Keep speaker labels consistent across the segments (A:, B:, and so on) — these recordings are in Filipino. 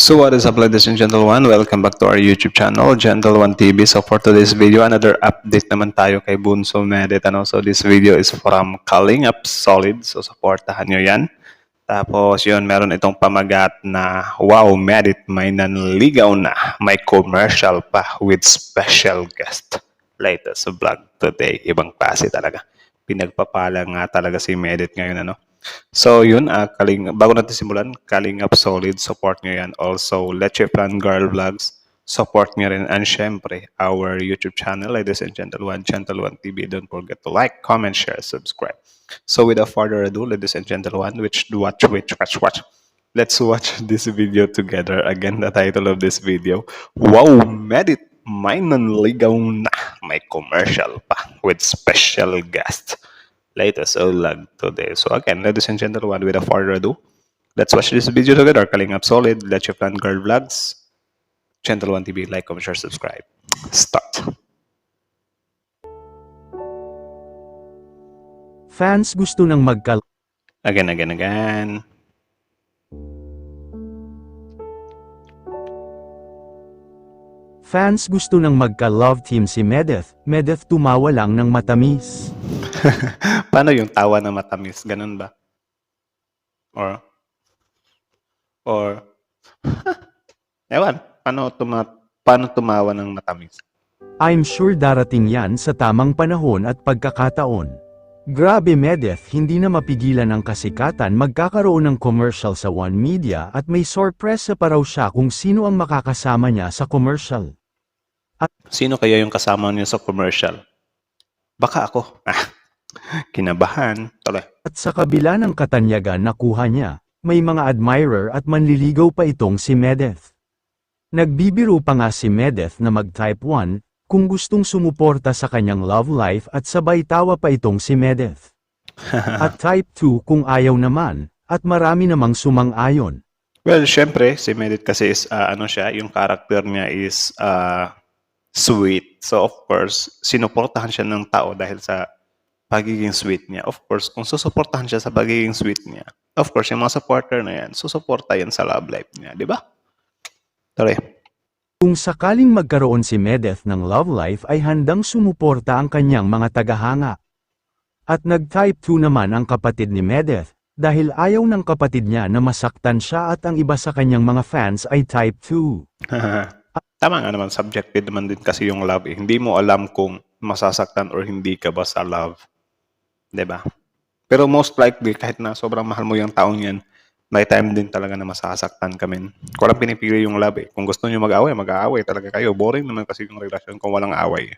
A: So what is up, ladies and gentlemen? Welcome back to our YouTube channel, Gentle1 TV. So for today's video, another update naman tayo kay Bunso Medit. So this video is from Kalingap Solid. So supportahan nyo yan. Tapos yun, meron itong pamagat na, wow, Medit, may nanligaw na. May commercial pa with special guest. Latest vlog today. Ibang klase talaga. Pinagpapala nga talaga si Medit ngayon, So yun, bago natin simulan, Kalingap Solid, support nyo yan. Also, Leche Plan Girl Vlogs, support nyo rin. And syempre, our YouTube channel, ladies and gentlemen, Gentle1 TV. Don't forget to like, comment, share, subscribe. So without further ado, ladies and gentlemen, watch. Let's watch this video together. Again, the title of this video, wow, Medit, may nanligaw na. May commercial pa with special guest. Latest vlog today. So again, ladies and gentlemen, without further ado, let's watch this video together. Kalingap Solid, Leche Plan Girl Vlogs, Gentle1 TV, like, comment, share, subscribe. Start.
B: Fans gusto ng
A: Again.
B: Fans gusto ng magka-love team si Medeth. Medeth tumawa lang ng matamis.
A: Paano yung tawa na matamis? Ganun ba? Or ewan, paano tumawa ng matamis?
B: I'm sure darating yan sa tamang panahon at pagkakataon. Grabe Medeth, hindi na mapigilan ang kasikatan, magkakaroon ng commercial sa One Media at may sorpresa pa raw siya kung sino ang makakasama niya sa commercial.
A: Sino kaya yung kasama niya sa commercial? Baka ako. Kinabahan. Tuloy.
B: At sa kabila ng katanyagan na kuha niya, may mga admirer at manliligaw pa itong si Medeth. Nagbibiro pa nga si Medeth na mag-type 1, kung gustong sumuporta sa kanyang love life at sabay tawa pa itong si Medeth. At type 2 kung ayaw naman, at marami namang sumang-ayon.
A: Well, syempre, si Medit kasi is, yung character niya is sweet. So, of course, sinuportahan siya ng tao dahil sa pagiging sweet niya. Of course, kung susuportahan siya sa pagiging sweet niya, of course, yung mga supporter na yan, susuporta yan sa love life niya, di ba? Tuloy.
B: Kung sakaling magkaroon si Medeth ng love life ay handang sumuporta ang kanyang mga tagahanga. At nag-type 2 naman ang kapatid ni Medeth, dahil ayaw ng kapatid niya na masaktan siya at ang iba sa kanyang mga fans ay type 2.
A: Tama nga naman, subjective naman din kasi yung love. Hindi mo alam kung masasaktan or hindi ka ba sa love. Diba? Pero most likely, kahit na sobrang mahal mo yung taong yan, may time din talaga na masasaktan kami. Kung walang pinipili yung love Kung gusto nyo mag-away, mag-aaway talaga kayo. Boring naman kasi yung relasyon kung walang away.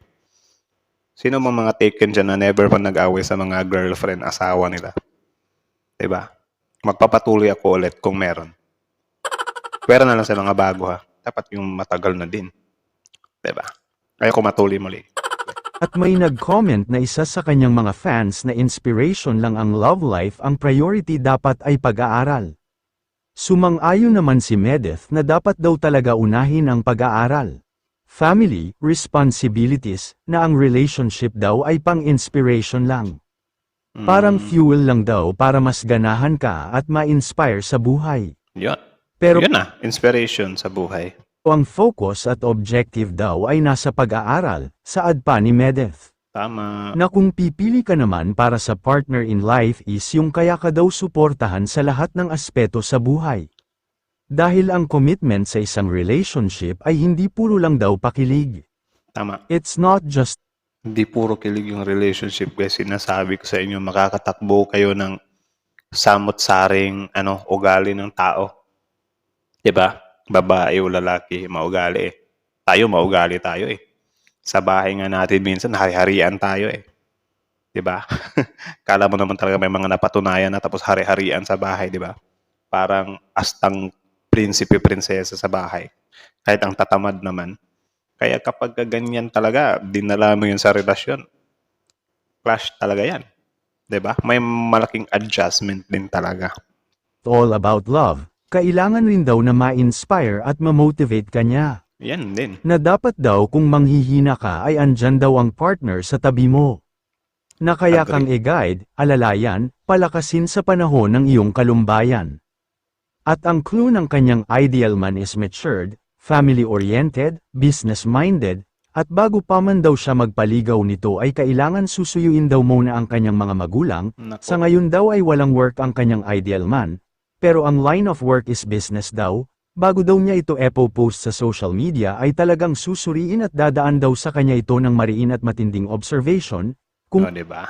A: Sino mga taken dyan na never pa nag-away sa mga girlfriend, asawa nila? Diba? Magpapatuloy ako ulit kung meron. Pwera na lang sa mga bago ha. Dapat yung matagal na din. Diba? Kaya ko matuloy muli.
B: At may nag-comment na isa sa kanyang mga fans na inspiration lang ang love life, ang priority dapat ay pag-aaral. Sumang-ayon naman si Medeth na dapat daw talaga unahin ang pag-aaral. Family, responsibilities, na ang relationship daw ay pang-inspiration lang. Parang fuel lang daw para mas ganahan ka at ma-inspire sa buhay.
A: Yun.
B: Pero
A: Yun na, inspiration sa buhay.
B: ang focus at objective daw ay nasa pag-aaral, saad pa ni Medeth.
A: Tama.
B: Na kung pipili ka naman para sa partner in life is yung kaya ka daw suportahan sa lahat ng aspeto sa buhay. Dahil ang commitment sa isang relationship ay hindi puro lang daw pakilig.
A: Tama.
B: It's not just
A: Hindi puro kilig yung relationship kasi sinasabi ko sa inyo, makakatakbo kayo ng samot-saring ugali ng tao. Diba? Babae o lalaki, maugali Tayo, maugali tayo Sa bahay nga natin minsan, hari-harian tayo Diba? Kala mo naman talaga may mga napatunayan na tapos hari-harian sa bahay, diba? Parang astang prinsipe, prinsesa sa bahay. Kahit ang tatamad naman. Kaya kapag ganyan talaga, dinala mo yun sa relasyon, clash talaga yan. Diba? May malaking adjustment din talaga.
B: all about love. Kailangan rin daw na ma-inspire at ma-motivate ka niya.
A: Yan din.
B: Na dapat daw kung manghihina ka ay andyan daw ang partner sa tabi mo. Na kaya kang i-guide, alalayan, palakasin sa panahon ng iyong kalumbayan. At ang clue ng kanyang ideal man is matured, family-oriented, business-minded, at bago pa man daw siya magpaligaw nito ay kailangan susuyuin daw muna ang kanyang mga magulang.
A: Nako.
B: Sa ngayon daw ay walang work ang kanyang ideal man, pero ang line of work is business daw. Bago daw niya ito post sa social media ay talagang susuriin at dadaan daw sa kanya ito ng mariin at matinding observation, kung
A: Diba?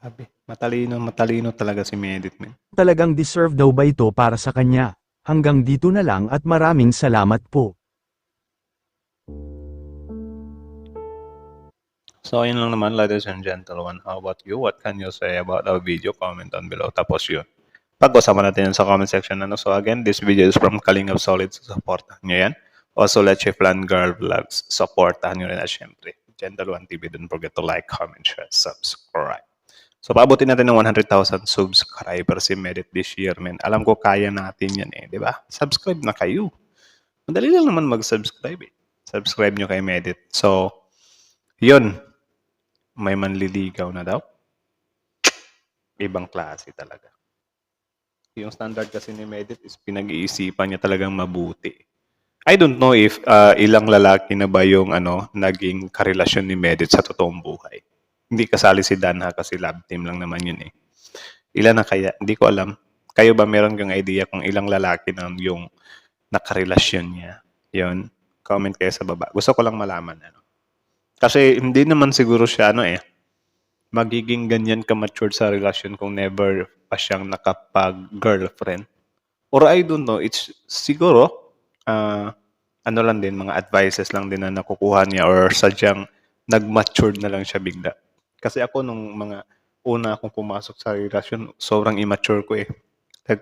A: Grabe. Matalino talaga si Medit, man.
B: talagang deserve daw ba ito para sa kanya. Hanggang dito na lang at maraming salamat po.
A: So, yun lang naman, ladies and gentlemen. How about you? What can you say about our video? Comment down below. Tapos yun, pag-usapan natin yun sa comment section. Ano? So, again, this video is from Kalingap Solid. So, supportahan nyo yan. Also, Let's Plan Girl Vlogs. Supportahan nyo rin at syempre. Gentle One TV. Don't forget to like, comment, share, subscribe. So, paabutin natin ng 100,000 subscribers si Medit this year, man. Alam ko kaya natin yan eh, di ba? Subscribe na kayo. Madali lang naman mag-subscribe eh. Subscribe nyo kay Medit. So, yun. May manliligaw na daw. Ibang klase talaga. Yung standard kasi ni Medit is pinag-iisipan niya talagang mabuti. I don't know if ilang lalaki na ba yung naging karelasyon ni Medit sa totoong buhay. Hindi kasali si Danha kasi love team lang naman yun eh. Ilan na kaya? Hindi ko alam. Kayo ba meron kang idea kung ilang lalaki na yung nakarelasyon niya? Yun. Comment kayo sa baba. Gusto ko lang malaman. Kasi hindi naman siguro siya magiging ganyan ka-mature sa relasyon kung never pa siyang nakapag-girlfriend. Or I don't know, it's siguro, lang din, mga advices lang din na nakukuha niya or sadyang nag-matured na lang siya bigla. Kasi ako nung mga una akong pumasok sa relasyon, sobrang immature ko eh.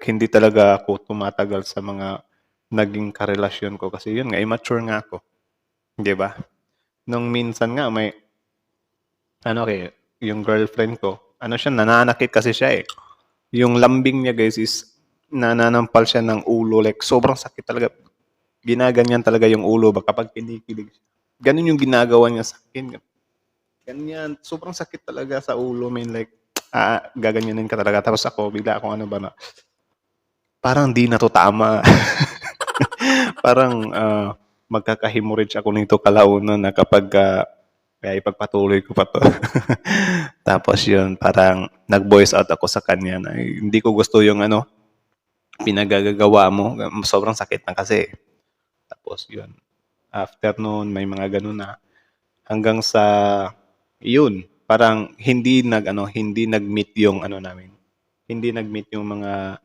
A: Hindi talaga ako tumatagal sa mga naging karelasyon ko kasi yun nga, immature nga ako. Di ba? Nung minsan nga may yung girlfriend ko, siya, nananakit kasi siya eh. Yung lambing niya guys is nananampal siya ng ulo, like sobrang sakit talaga. Ginaganyan talaga yung ulo ba kapag kinikilig siya. Ganun yung ginagawa niya sa akin. Ganyan, sobrang sakit talaga sa ulo, man, like gaganyanin ka talaga. Tapos ako, bigla akong parang di na to tama. Parang magkaka-hemorrhage ako nito kalaunan na kapag kaya ipagpatuloy ko pa to. Tapos yun, parang nag-voice out ako sa kanya na hindi ko gusto yung pinagagagawa mo. Sobrang sakit na kasi. Tapos yun, after noon, may mga ganun na. Hanggang sa, yun, parang hindi nag-meet yung namin. Hindi nag-meet yung mga,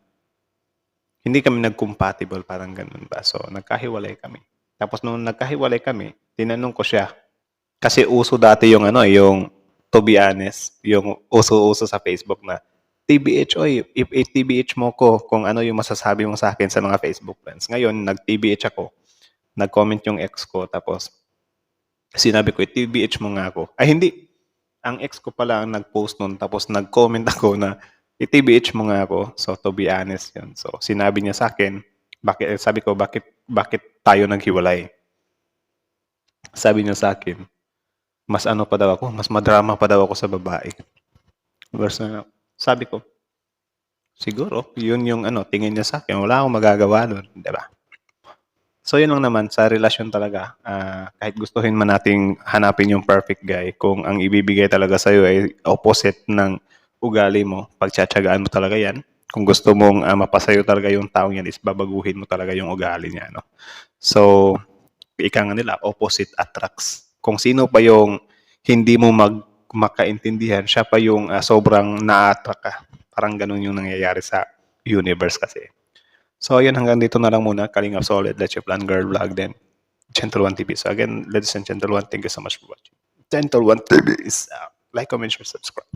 A: hindi kami nag-compatible, parang ganun ba. So, nagkahiwalay kami. Tapos nung nagkahiwalay kami, tinanong ko siya, kasi uso dati yung yung to be honest, yung uso-uso sa Facebook na TBH, oy, if TBH mo ko kung ano yung masasabi mo sa akin sa mga Facebook friends. Ngayon, nag-TBH ako. Nag-comment yung ex ko, tapos sinabi ko, TBH mo nga ako. Ay, hindi. Ang ex ko pala ang nag-post nun, tapos nag-comment ako na TBH mo nga ako. So, to be honest yun. So, sinabi niya sa akin, sabi ko, bakit tayo naghiwalay? Sabi niya sa akin, mas pa daw ako, mas madrama pa daw ako sa babae. Verse na, sabi ko, siguro, yun yung tingin niya sa akin. Wala akong magagawa doon, di ba? So, yun lang naman, sa relasyon talaga, kahit gustuhin man nating hanapin yung perfect guy, kung ang ibibigay talaga sa'yo ay opposite ng ugali mo, pagtsatsagaan mo talaga yan. Kung gusto mong mapasayo talaga yung taong yan, is babaguhin mo talaga yung ugali niya. No? So, ika nga nila, opposite attracts. Kung sino pa yung hindi mo makaintindihan, siya pa yung sobrang na-attract ka. Parang ganun yung nangyayari sa universe kasi. So, yun, hanggang dito na lang muna. Kalingap Solid, Let's Plan Girl Vlog, then Gentle One TV. So, again, ladies and Gentle One, thank you so much for watching. Gentle One TV is out. Like, comment, share, subscribe.